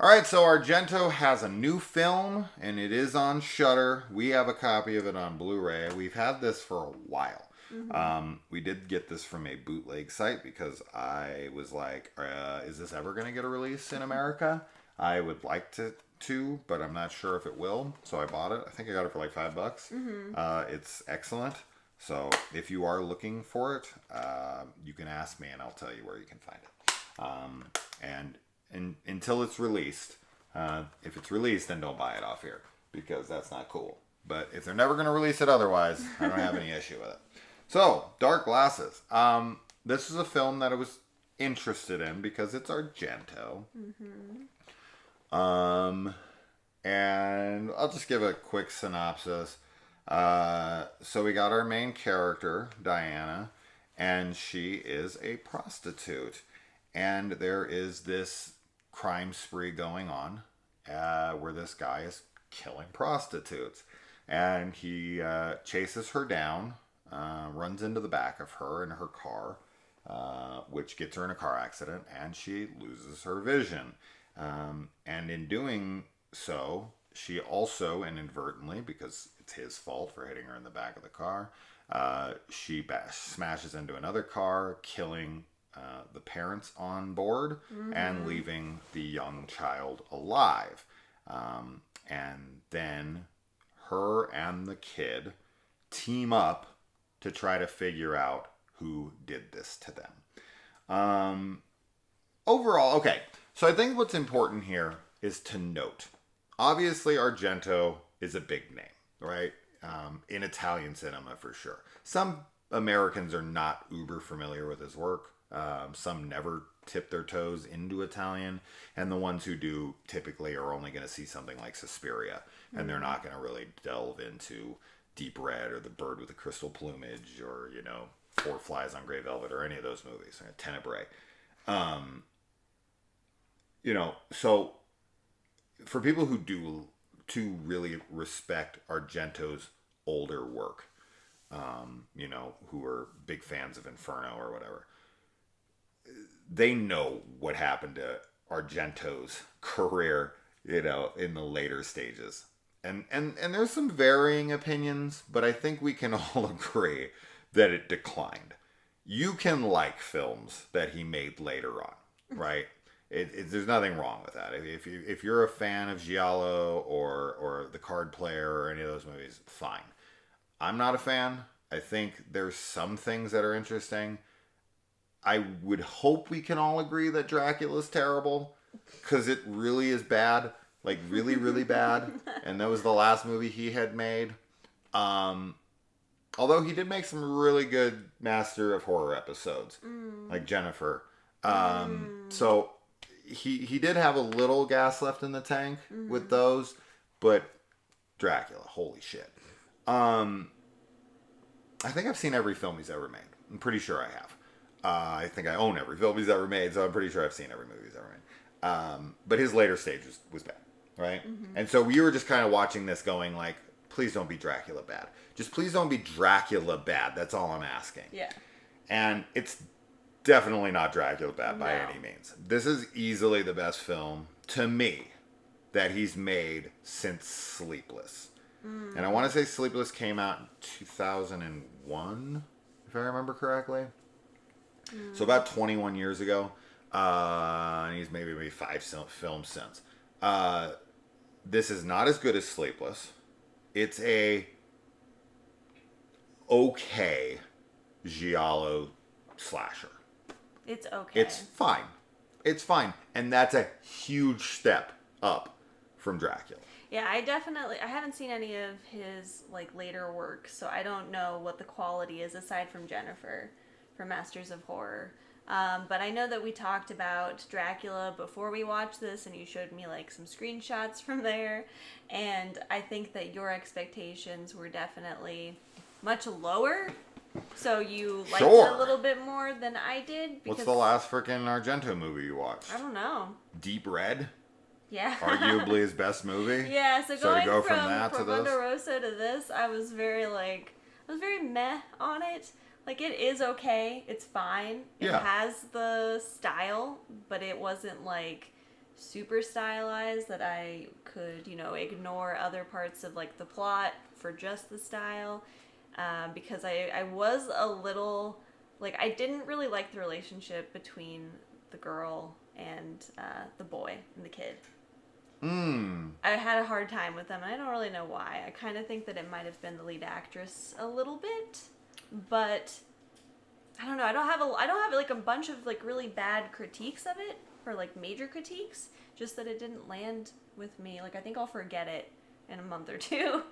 All right, so Argento has a new film, and it is on Shudder. We have a copy of it on Blu-ray. We've had this for a while. We did get this from a bootleg site because I was like, "Is this ever going to get a release in America?" I would like to, but I'm not sure if it will. So I bought it. I think I got it for like $5. It's excellent. So if you are looking for it, you can ask me, and I'll tell you where you can find it. And until it's released, if it's released, then don't buy it off here because that's not cool. But if they're never going to release it otherwise, I don't have any issue with it. So, Dark Glasses. This is a film that I was interested in because it's Argento. And I'll just give a quick synopsis. So we got our main character, Diana, and she is a prostitute. And there is this crime spree going on where this guy is killing prostitutes. And he chases her down, runs into the back of her in her car, which gets her in a car accident, and she loses her vision. And in doing so, she also inadvertently, because it's his fault for hitting her in the back of the car, she smashes into another car, killing the parents on board and leaving the young child alive. And then her and the kid team up to try to figure out who did this to them. Overall, okay, so I think what's important here is to note, obviously Argento is a big name, right? In Italian cinema for sure. Some Americans are not uber familiar with his work. Some never tip their toes into Italian, and the ones who do typically are only going to see something like Suspiria, and they're not going to really delve into Deep Red or The Bird with the Crystal Plumage or, Four Flies on Grey Velvet or any of those movies, Tenebrae. So for people who do to really respect Argento's older work, who are big fans of Inferno or whatever, they know what happened to Argento's career, in the later stages. And there's some varying opinions, but I think we can all agree that it declined. You can like films that he made later on, right? There's nothing wrong with that. If you're a fan of Giallo or The Card Player or any of those movies, fine. I'm not a fan. I think there's some things that are interesting. I would hope we can all agree that Dracula's terrible, because it really is bad, like really, really bad. And that was the last movie he had made. Although he did make some really good Master of Horror episodes, like Jennifer. So he did have a little gas left in the tank with those, but Dracula, holy shit. I think I've seen every film he's ever made. I'm pretty sure I have. I think I own every film he's ever made, so I'm pretty sure I've seen every movie he's ever made. But his later stage was bad, right? And so we were just kind of watching this going like, please don't be Dracula bad. Just please don't be Dracula bad. That's all I'm asking. Yeah. And it's definitely not Dracula bad by any means. This is easily the best film, to me, that he's made since Sleepless. And I want to say Sleepless came out in 2001, if I remember correctly. So about 21 years ago. And he's maybe 5 films since. This is not as good as Sleepless. It's a okay giallo slasher. It's okay. It's fine. It's fine. And that's a huge step up from Dracula. Yeah, I haven't seen any of his later work, so I don't know what the quality is aside from Jennifer from Masters of Horror. But I know that we talked about Dracula before we watched this, and you showed me some screenshots from there, and I think that your expectations were definitely much lower. So you liked it a little bit more than I did. What's the last freaking Argento movie you watched? I don't know. Deep Red? Yeah. Arguably his best movie? Yeah, so going to go from that to this? Rosa to this, I was very meh on it. It is okay. It's fine. It has the style, but it wasn't super stylized that I could, ignore other parts of like the plot for just the style. Because I was a little, like, I didn't really like the relationship between the girl and the boy and the kid. I had a hard time with them, and I don't really know why. I kind of think that it might have been the lead actress a little bit, but I don't know. I don't have like a bunch of like really bad critiques of it, or like major critiques. Just that it didn't land with me. Like, I think I'll forget it in a month or two.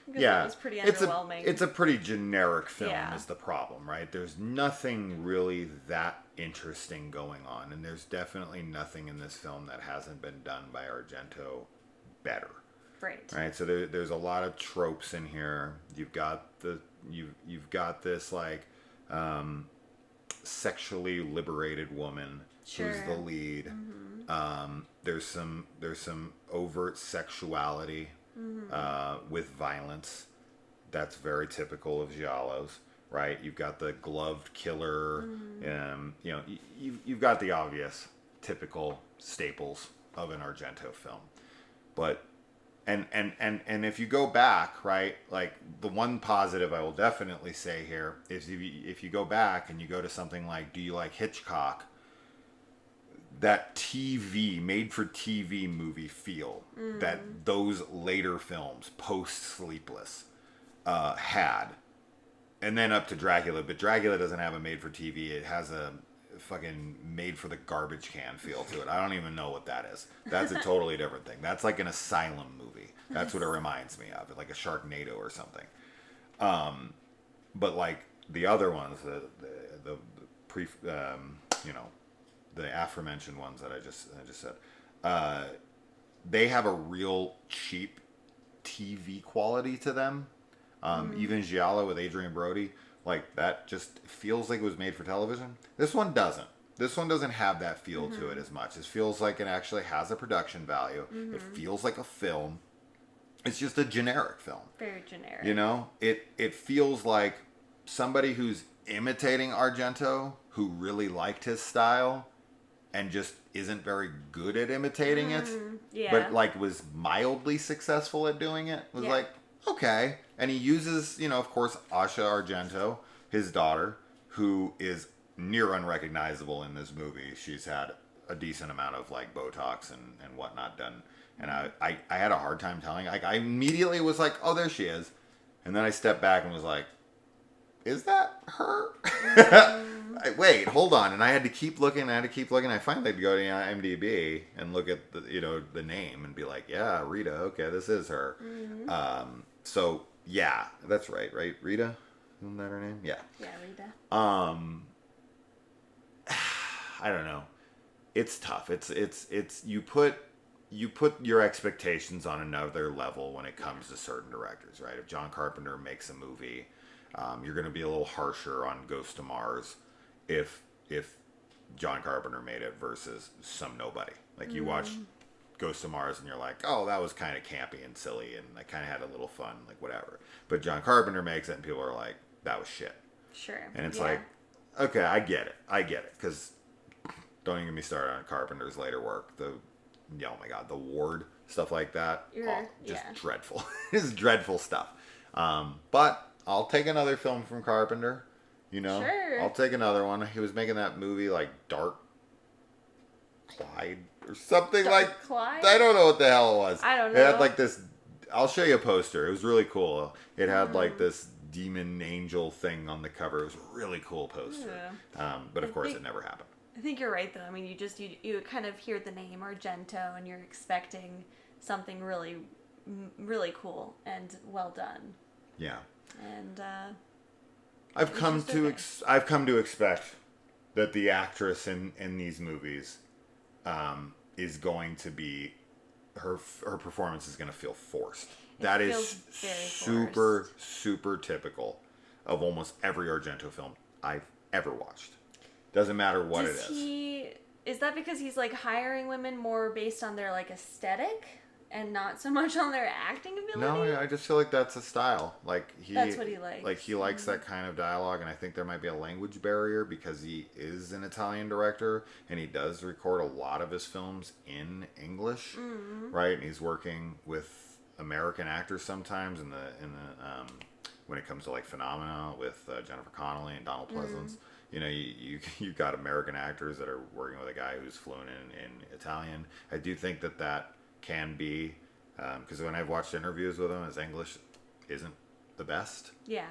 Because it was pretty underwhelming. It's a pretty generic film is the problem, right? There's nothing really that interesting going on, and there's definitely nothing in this film that hasn't been done by Argento better. Right. So there's a lot of tropes in here. You've got you've got this like sexually liberated woman who's the lead. There's some overt sexuality. With violence, that's very typical of giallos, right? You've got the gloved killer, you've got the obvious, typical staples of an Argento film. But and if you go back, right, like the one positive I will definitely say here is if you go back and you go to something like Do You Like Hitchcock? That TV, made-for-TV movie feel that those later films, post-Sleepless, had. And then up to Dracula. But Dracula doesn't have a made-for-TV. It has a fucking made-for-the-garbage can feel to it. I don't even know what that is. That's a totally different thing. That's like an asylum movie. That's what it reminds me of. Like a Sharknado or something. But like the other ones, the aforementioned ones that I just said, they have a real cheap TV quality to them. Even Giallo with Adrian Brody, like that just feels like it was made for television. This one doesn't. This one doesn't have that feel to it as much. It feels like it actually has a production value. It feels like a film. It's just a generic film. Very generic. It feels like somebody who's imitating Argento, who really liked his style, and just isn't very good at imitating it, but like was mildly successful at doing it. Was like, okay. And he uses, of course, Asha Argento, his daughter, who is near unrecognizable in this movie. She's had a decent amount of like Botox and whatnot done. And I had a hard time telling. Like, I immediately was like, oh, there she is. And then I stepped back and was like, is that her? Wait, hold on. And I had to keep looking. I finally had to go to IMDb and look at the name and be like, yeah, Rita. Okay, this is her. So yeah, that's right. Rita, isn't that her name? Yeah. Yeah, Rita. I don't know. It's tough. It's you put your expectations on another level when it comes to certain directors, right? If John Carpenter makes a movie, you're going to be a little harsher on Ghost to Mars if John Carpenter made it versus some nobody. Like you watch Ghost to Mars and you're like, oh, that was kind of campy and silly and I kind of had a little fun, like whatever. But John Carpenter makes it and people are like, that was shit. Sure. And it's like, okay, I get it. Because don't even get me started on Carpenter's later work. Oh my God, The Ward, stuff like that. Dreadful. It's dreadful stuff. But I'll take another film from Carpenter. Sure. I'll take another one. He was making that movie like Dark Clyde or something Clyde? I don't know what the hell it was. I don't know. It had like this. I'll show you a poster. It was really cool. It had like this demon angel thing on the cover. It was a really cool poster. But of course, it never happened. I think you're right, though. I mean, you kind of hear the name Argento, and you're expecting something really, really cool and well done. Yeah. And I've come to expect that the actress in these movies is going to be her performance is going to feel forced. That is super typical of almost every Argento film I've ever watched. Doesn't matter what it is. Is that because he's like hiring women more based on their like aesthetic and not so much on their acting ability. No, I just feel like that's a style. That's what he likes. Like he likes that kind of dialogue, and I think there might be a language barrier because he is an Italian director, and he does record a lot of his films in English, right? And he's working with American actors sometimes when it comes to like Phenomena with Jennifer Connelly and Donald Pleasance. You know, you've got American actors that are working with a guy who's fluent in Italian. I do think that can be, because when I've watched interviews with him, his English isn't the best. Yeah.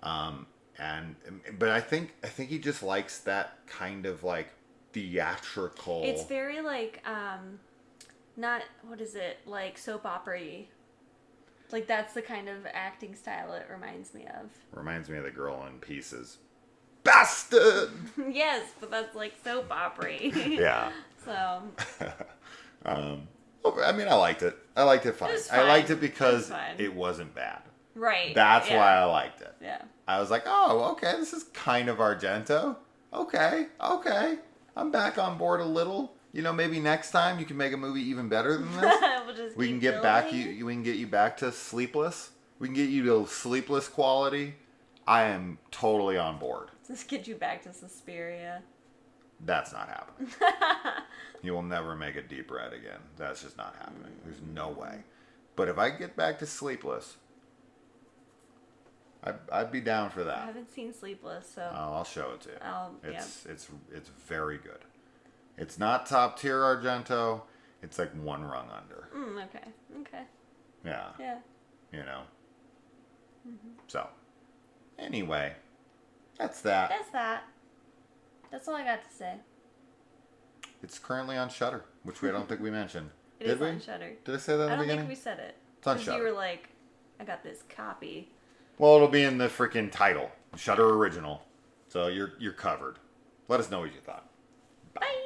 But I think he just likes that kind of like theatrical. It's very like not what is it like soap opera-y. Like that's the kind of acting style it reminds me of. Reminds me of The Girl in Pieces. Bastard. Yes, but that's like soap opera-y. Yeah. So. I mean, I liked it. I liked it fine. I liked it because it wasn't bad. Right. That's why I liked it. Yeah. I was like, oh, okay, this is kind of Argento. Okay. I'm back on board a little. You know, maybe next time you can make a movie even better than this. We can get you back to Sleepless. We can get you to Sleepless quality. I am totally on board. Just get you back to Suspiria. That's not happening. You will never make a Deep Red again. That's just not happening. There's no way. But if I get back to Sleepless, I'd be down for that. I haven't seen Sleepless, so. Oh, I'll show it to you. It's very good. It's not top tier Argento. It's like one rung under. Okay. Yeah. Yeah. You know. So, anyway, that's that. That's all I got to say. It's currently on Shudder, which I don't think we mentioned. It is on Shudder. Did I say that in the beginning? I don't think we said it. It's on Shudder. You were like, I got this copy. Well, it'll be in the freaking title. Shudder Original. So you're covered. Let us know what you thought. Bye.